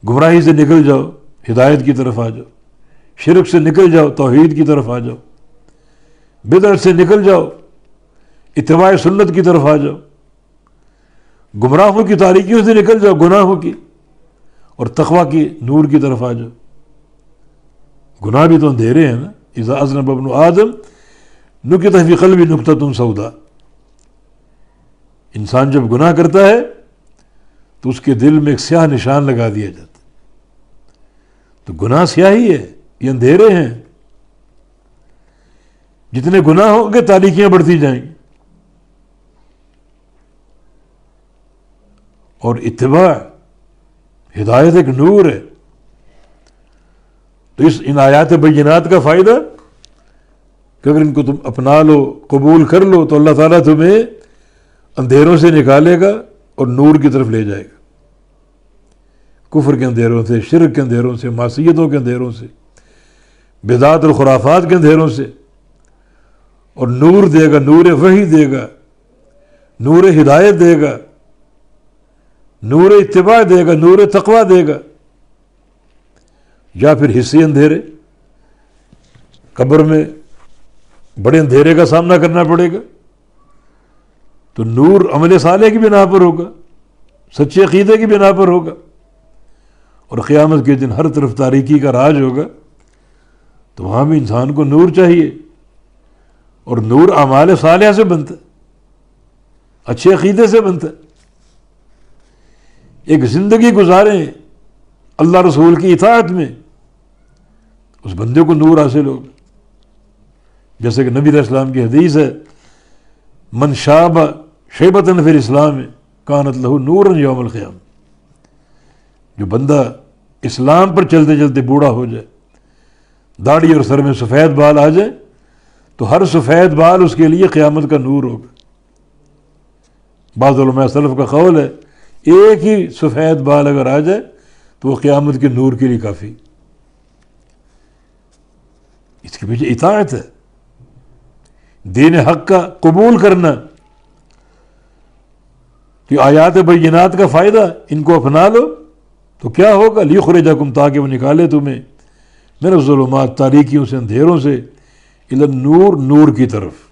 گمراہی سے نکل جاؤ، ہدایت کی طرف آ جاؤ، شرک سے نکل جاؤ، توحید کی طرف آ جاؤ، بدعت سے نکل جاؤ، اتباع سنت کی طرف آ جاؤ، گمراہوں کی تاریکیوں سے نکل جاؤ، گناہوں کی، اور تقویٰ کی نور کی طرف آ جاؤ۔ گناہ بھی تو اندھیرے ہیں نا، اذا اذنب ابن آدم نکت فی قلبی نکتۃ سودا، انسان جب گناہ کرتا ہے تو اس کے دل میں ایک سیاہ نشان لگا دیا جاتا ہے۔ تو گناہ سیاہی ہے، یہ اندھیرے ہیں، جتنے گناہ ہوں گے تاریکیاں بڑھتی جائیں گی۔ اور اتباع ہدایت ایک نور ہے، تو ان آیات بینات کا فائدہ کہ اگر ان کو تم اپنا لو، قبول کر لو، تو اللہ تعالیٰ تمہیں اندھیروں سے نکالے گا اور نور کی طرف لے جائے گا، کفر کے اندھیروں سے، شرک کے اندھیروں سے، معصیتوں کے اندھیروں سے، بدعات اور خرافات کے اندھیروں سے، اور نور دے گا، نور وحی دے گا، نور ہدایت دے گا، نور اتباع دے گا، نور تقویٰ دے گا۔ یا پھر حصی اندھیرے، قبر میں بڑے اندھیرے کا سامنا کرنا پڑے گا، تو نور عمل صالح کی بنا پر ہوگا، سچے عقیدے کی بنا پر ہوگا، اور قیامت کے دن ہر طرف تاریکی کا راج ہوگا، تو وہاں بھی انسان کو نور چاہیے، اور نور اعمال صالحہ سے بنتا ہے، اچھے عقیدے سے بنتا ہے۔ ایک زندگی گزاریں اللہ رسول کی اطاعت میں، اس بندے کو نور حاصل ہوگا، جیسے کہ نبی علیہ السلام کی حدیث ہے، من شاب شیبۃ فی الاسلام کانت لہ نورا یوم القیامہ، جو بندہ اسلام پر چلتے چلتے بوڑھا ہو جائے، داڑھی اور سر میں سفید بال آ جائے، تو ہر سفید بال اس کے لیے قیامت کا نور ہوگا۔ بعض علماء سلف کا قول ہے ایک ہی سفید بال اگر آ جائے تو وہ قیامت کے نور کے لیے کافی۔ اس کے پیچھے اطاعت ہے، دین حق کا قبول کرنا، کہ آیات بینات کا فائدہ، ان کو اپنا لو تو کیا ہوگا، لیخرجکم، تاکہ وہ نکالے تمہیں من الظلمات، تاریکیوں سے، اندھیروں سے، الی النور، نور کی طرف۔